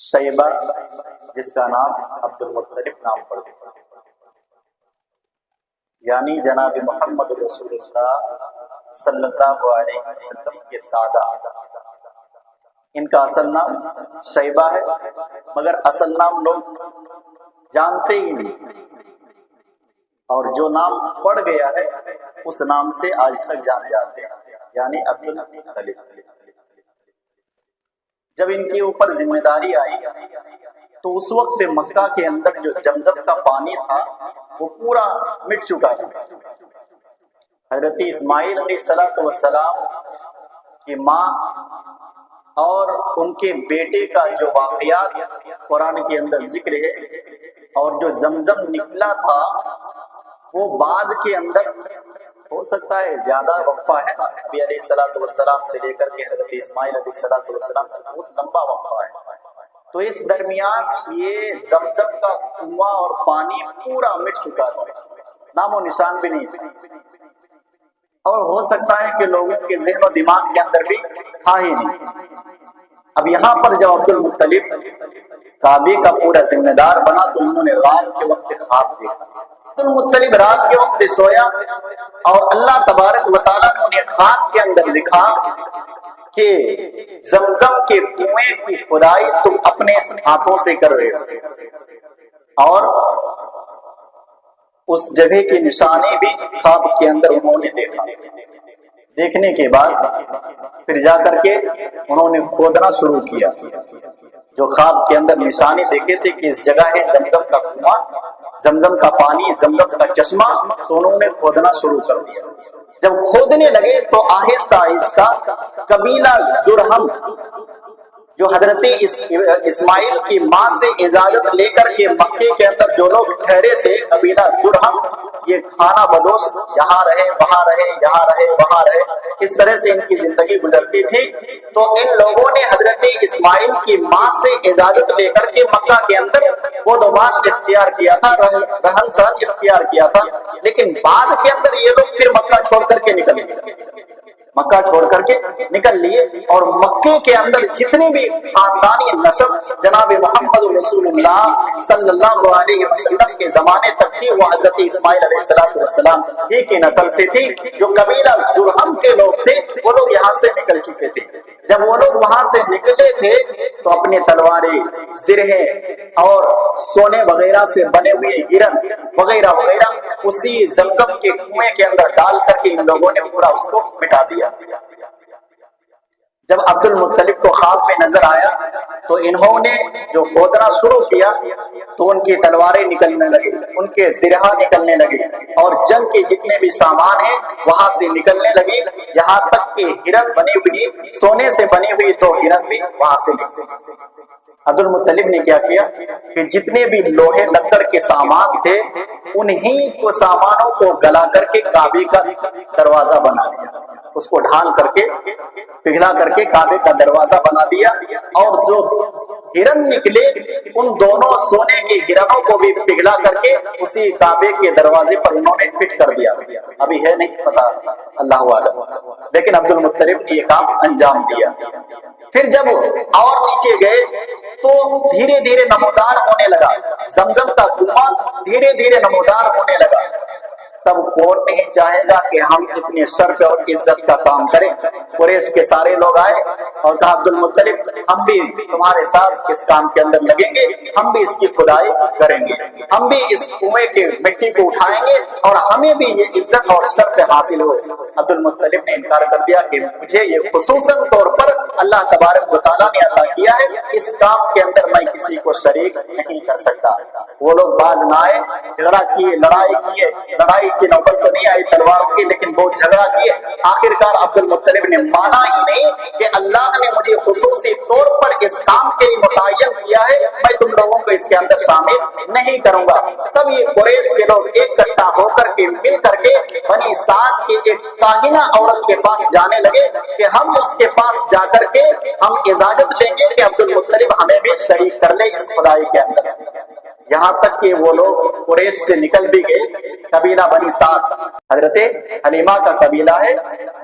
شیبہ جس کا نام عبد المطلب نام پڑ گیا، یعنی جناب محمد رسول اللہ صلی اللہ علیہ وسلم کے دادا۔ ان کا اصل نام شیبہ ہے، مگر اصل نام لوگ جانتے ہی نہیں، اور جو نام پڑ گیا ہے اس نام سے آج تک جانے جاتے ہیں، یعنی عبد المطلب۔ جب ان کے اوپر ذمہ داری آئی تو اس وقت مکہ کے اندر جو زمزم کا پانی تھا وہ پورا مٹ چکا تھا۔ حضرت اسماعیل علیہ السلام کی ماں اور ان کے بیٹے کا جو واقعات قرآن کے اندر ذکر ہے، اور جو زمزم نکلا تھا وہ بعد کے اندر ہو سکتا ہے زیادہ وقفہ ہے، نبی علیہ السلام سے لے کر کے حضرت اسماعیل علیہ السلام سے بہت لمبا وقفہ ہے، تو اس درمیان یہ زمزم کا کنواں اور پانی پورا مٹ چکا تھا، نام و نشان بھی نہیں تھا، اور ہو سکتا ہے کہ لوگوں کے ذہن و دماغ کے اندر بھی تھا ہی نہیں۔ اب یہاں پر جب عبد المطلب کعبے کا پورا ذمہ دار بنا تو انہوں نے رات کے وقت خواب دیکھا۔ عبد المطلب رات کے وقت سویا اور اللہ تبارک و تعالیٰ نے انہیں خواب کے اندر دکھا کہ زمزم کے کنویں کی کھدائی تم اپنے ہاتھوں سے کر رہے ہو، اور اس جگہ کی نشانی بھی خواب کے اندر انہوں نے دیکھا۔ دیکھنے کے بعد پھر جا کر کے انہوں نے کھودنا شروع کیا، جو خواب کے اندر نشانی دیکھے تھے کہ اس جگہ ہے زمزم کا کنواں، زمزم کا پانی، زمزم کا چشمہ، تو انہوں نے کھودنا شروع کر دیا۔ جب کھودنے لگے تو آہستہ آہستہ قبیلہ جرہم، جو حضرت اسماعیل کی ماں سے اجازت لے کر کے مکے کے اندر جو لوگ ٹھہرے تھے، قبیلہ جرہم، یہ کھانا بدوش، یہاں رہے وہاں رہے، یہاں رہے وہاں رہے، اس طرح سے ان کی زندگی گزرتی تھی۔ تو ان لوگوں نے حضرت اسماعیل کی ماں سے اجازت لے کر کے مکہ کے اندر وہ دوباش اختیار کیا تھا، رہن سہن اختیار کیا تھا، لیکن بعد کے اندر یہ لوگ پھر مکہ چھوڑ کر کے نکل گئے، مکہ چھوڑ کر کے نکل لیے، اور مکے کے اندر جتنی بھی خاندانی نسب جناب محمد رسول اللہ صلی اللہ علیہ وسلم کے زمانے تک تھی، وہ حضرت اسماعیل علیہ السلام ہی کی نسل سے تھی۔ جو قبیلہ جرہم کے لوگ تھے وہ لوگ یہاں سے نکل چکے تھے۔ جب وہ لوگ وہاں سے نکلے تھے تو اپنے تلواریں، زرہیں اور سونے وغیرہ سے بنے ہوئے ہرن وغیرہ وغیرہ اسی زمزم کے کنویں کے اندر ڈال کر کے ان لوگوں نے پورا اس کو مٹا دیا۔ جب عبد المطلب کو خواب میں نظر آیا تو انہوں نے جو کھودنا شروع کیا تو ان کی تلواریں نکلنے لگی، ان کے زرہاں نکلنے لگے، اور جنگ کے جتنے بھی سامان ہیں وہاں سے نکلنے لگی، یہاں تک کہ ہرن بنی ہوئی، سونے سے بنی ہوئی 2 ہرن بھی وہاں سے نکلے۔ عبد المطلب نے کیا کیا کہ جتنے بھی لوہے لکڑ کے سامان تھے انہی کو سامانوں کو گلا کر کے کعبے کا دروازہ بنا دیا، اس کو ڈھال کر کے پگھلا کر کے کعبے کا دروازہ بنا دیا، اور جو ہرن نکلے ان دونوں سونے کے ہرنوں کو بھی پگھلا کر کے اسی کعبے کے دروازے پر انہوں نے فٹ کر دیا۔ ابھی ہے نہیں پتا، اللہ عالم، لیکن عبد المطلب نے یہ کام انجام دیا۔ پھر جب اور نیچے گئے تو دھیرے دھیرے نمودار ہونے لگا، زمزم کا کنواں دھیرے دھیرے نمودار ہونے لگا۔ تب کون نہیں چاہے گا کہ ہم اتنے شرف اور عزت کا کام کریں؟ قریش کے سارے لوگ آئے اور کہا عبد المطلب ہم بھی تمہارے ساتھ اس کام کے اندر لگیں گے، ہم بھی اس کی کھدائی کریں گے، ہم بھی اس کنویں کے مٹی کو اٹھائیں گے اور ہمیں بھی یہ عزت اور شرف حاصل ہو۔ عبد المطلب نے انکار کر دیا کہ مجھے یہ خصوصاً طور پر اللہ تبارک و تعالیٰ نے عطا کیا ہے، اس کام کے اندر میں کسی کو شریک نہیں کر سکتا۔ وہ لوگ باز نہ آئے، جھگڑا کیے، لڑائی کیے، لڑائی کی نوبت تو نہیں آئی تلواروں کی، لیکن بہت جھگڑا کیے۔ آخرکار عبد المطلب نے مانا ہی نہیں کہ اللہ نے مجھے خصوصی طور پر اس کام کے لیے متعین کیا ہے، میں تم لوگوں کو اس کے اندر شامل نہیں کروں گا۔ تب یہ قریش کے لوگ ایک کٹھا ہو کر کے مل کر کے بنی سعد کے ایک کاہنہ عورت کے پاس جانے لگے کہ ہم اس کے پاس جا کر کے ہم اجازت دیں گے کہ عبد المطلب ہمیں بھی شریک کر لے اس خدائی کے اندر۔ یہاں تک کہ وہ لوگ قریش سے نکل بھی گئے، قبیلہ بنی سعد حضرت حلیمہ کا قبیلہ ہے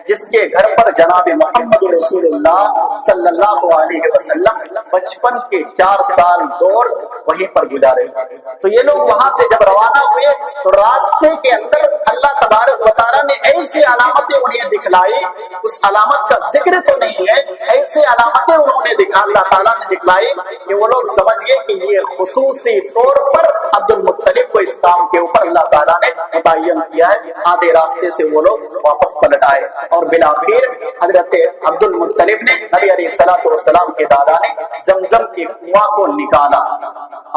جس کے گھر پر جناب محمد رسول اللہ صلی اللہ علیہ وسلم بچپن کے 4 سال دور وہیں پر گزارے. تو یہ لوگ وہاں سے جب روانہ ہوئے تو راستے کے اندر اللہ تبارک و تعالیٰ نے ایسی علامتیں انہیں دکھلائی, اس علامت کا ذکر تو نہیں ہے, ایسے علامتیں انہوں نے اللہ تعالیٰ نے دکھلائی کہ وہ لوگ سمجھ گئے کہ یہ خصوصی طور پر عبد المطلب کو اس کام کے اوپر اللہ تعالیٰ نے متعین کیا ہے. آدھے راستے سے وہ لوگ واپس پلٹ آئے اور بالآخر حضرت عبد المطلب نے نبی علیہ الصلوۃ والسلام کے دادا نے زمزم کے کنواں کو نکالا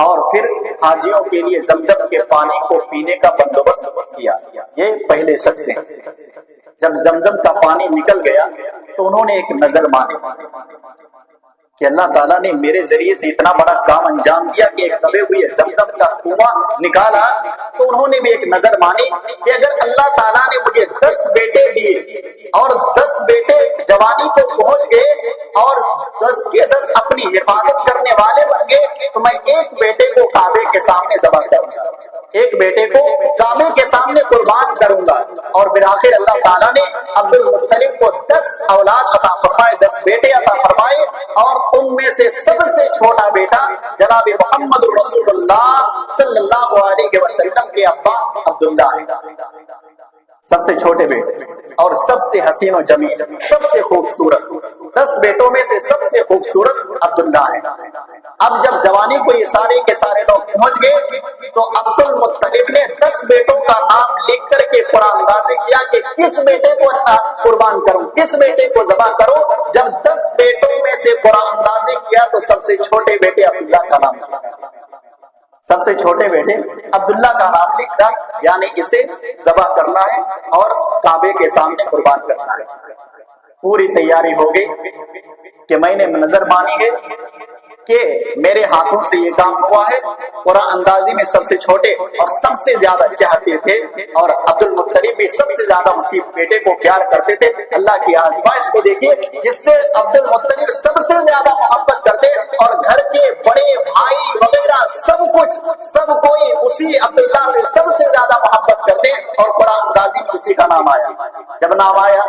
اور پھر حاجیوں کے لیے زمزم کے پانی کو پینے کا بندوبست کیا. یہ پہلے شخص ہیں. جب زمزم کا پانی نکل گیا تو انہوں نے ایک نظر مانی کہ اللہ تعالیٰ نے میرے ذریعے سے اتنا بڑا کام انجام دیا کہ ایک دبے ہوئے زمزم کا کنواں نکالا. تو انہوں نے بھی ایک نظر مانی کہ اگر اللہ تعالیٰ نے مجھے 10 بیٹے دیے اور 10 بیٹے جوانی کو پہنچ گئے اور 10 کے 10 اپنی حفاظت کرنے والے بن گئے تو میں ایک بیٹے کو کعبے کے سامنے ذبح کروں گا, ایک بیٹے کو کعبے کے سامنے قربان کروں گا. اور بالآخر اللہ تعالیٰ نے عبد المطلب کو 10 اولاد عطا فرمائے, 10 بیٹے عطا فرمائے اور ان میں سے سب سے چھوٹا بیٹا جناب محمد رسول اللہ صلی اللہ علیہ وسلم کے ابا عبداللہ ہے. سب سے چھوٹے بیٹے اور سب سے حسین و جمیل, سب سے خوبصورت, 10 بیٹوں میں سے سب سے خوبصورت عبداللہ ہے. اب جب جوانی کو یہ سارے کے سارے لوگ پہنچ گئے تو عبد المطلب نے 10 بیٹوں کا نام لکھ کر کے قرآن اندازی کیا کہ کس بیٹے کو قربان کروں, کس بیٹے کو ذبح کروں. جب 10 بیٹوں میں سے قرآن اندازی کیا تو سب سے چھوٹے بیٹے عبداللہ کا نام لکھا, سب سے چھوٹے بیٹے عبداللہ کا نام لکھنا, یعنی اسے ذبح کرنا ہے اور کعبے کے سامنے قربان کرنا ہے. پوری تیاری ہو گئی کہ میں نے نظر مانی ہے کہ میرے ہاتھوں سے یہ کام ہوا ہے. قرآن اندازی میں سب سے چھوٹے اور سب سے زیادہ چاہتے تھے اور عبد المطلب بھی سب سے زیادہ اسی بیٹے کو پیار کرتے تھے. اللہ کی آزمائش کو دیکھیے, جس سے عبد المطلب سب سے زیادہ محبت کرتے اور گھر کے بڑے بھائی وغیرہ سب کوئی اسی عبداللہ سے سب سے زیادہ محبت کرتے اور قرآن اندازی میں اسی کا نام آیا. جب نام آیا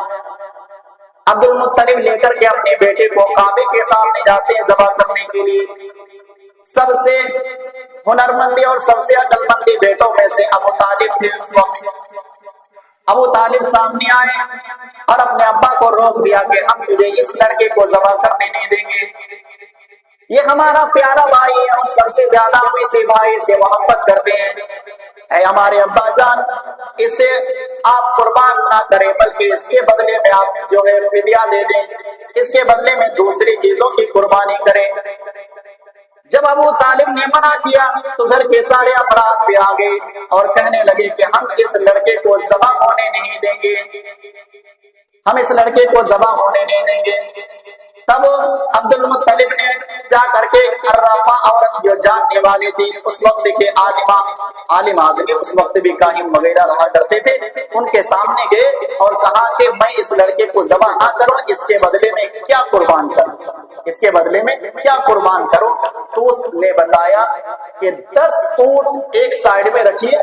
عبد المطلب لے کر کے اپنے بیٹے کو کعبے کے سامنے جاتے ہیں ذبح کرنے کے لیے. سب سے ہنرمندی اور سب سے عقل مندی بیٹوں میں سے ابو طالب تھے. اس وقت ابو طالب سامنے آئے اور اپنے ابا کو روک دیا کہ ہم تجھے اس لڑکے کو ذبح کرنے نہیں دیں گے, یہ ہمارا پیارا بھائی ہے اور سب سے زیادہ ہم اسے بھائی سے محبت کرتے ہیں. اے ہمارے ابا جان, اسے آپ قربان نہ کریں بلکہ اس کے بدلے میں آپ جو ہے فدیہ دے دیں, اس کے بدلے میں دوسری چیزوں کی قربانی کریں. جب ابو طالب نے منع کیا تو گھر کے سارے افراد پہ آ گئے اور کہنے لگے کہ ہم اس لڑکے کو ذبح ہونے نہیں دیں گے, ہم اس لڑکے کو ذبح ہونے نہیں دیں گے. تب عبد المطلب نے جا کر کے الرافہ عورت جو جاننے والے تھی, اس وقت کے عالم آدمی, اس وقت بھی کاہن وغیرہ رہا کرتے تھے, ان کے سامنے گئے اور کہا کہ میں اس لڑکے کو ذبح نہ کروں, اس کے بدلے میں کیا قربان کروں, اس کے بدلے میں کیا قربان کروں. تو اس نے بتایا کہ 10 اونٹ ایک سائیڈ میں رکھیے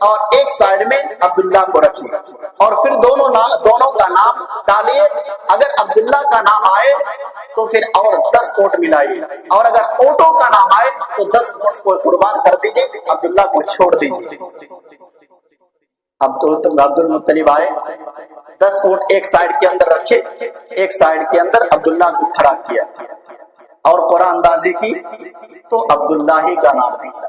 اور ایک سائیڈ میں عبداللہ کو رکھیے اور پھر دونوں کا نام ڈالیے. اگر عبداللہ کا نام آئے تو پھر اور 10 اونٹ ملائیے, اور اگر اونٹوں کا نام آئے تو 10 اونٹ کو قربان کر دیجیے, عبداللہ کو چھوڑ دیجیے. اب تو عبد المطلب آئے, 10 اونٹ ایک سائیڈ کے اندر رکھے, ایک سائیڈ کے اندر عبداللہ کو کھڑا کیا اور قرآن اندازی کی تو عبداللہ ہی کا نام نکلا.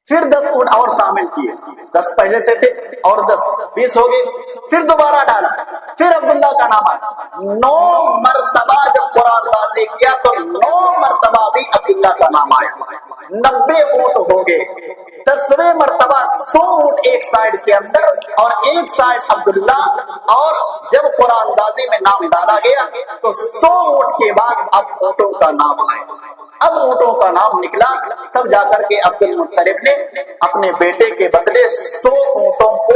پھر 10 اونٹ اور شامل کیے, 10 پہلے سے تھے اور 10 20 ہو گئے. پھر دوبارہ ڈالا, پھر عبداللہ کا نام آیا. 9 مرتبہ جب قرآن اندازی کیا تو 9 مرتبہ بھی عبداللہ کا نام آیا. 90 اونٹ ہو گئے. 10ویں مرتبہ 100 اونٹ ایک سائیڈ کے اندر اور ایک سائیڈ عبداللہ. اور جب قرآن اندازی میں نام ڈالا گیا تو 100 اونٹ کے بعد اب اونٹوں کا نام آیا. اب اونٹوں کا نام نکلا, تب جا کر کے عبد المطلب نے اپنے بیٹے کے بدلے 100 اونٹوں کو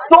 100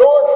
2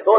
2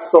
100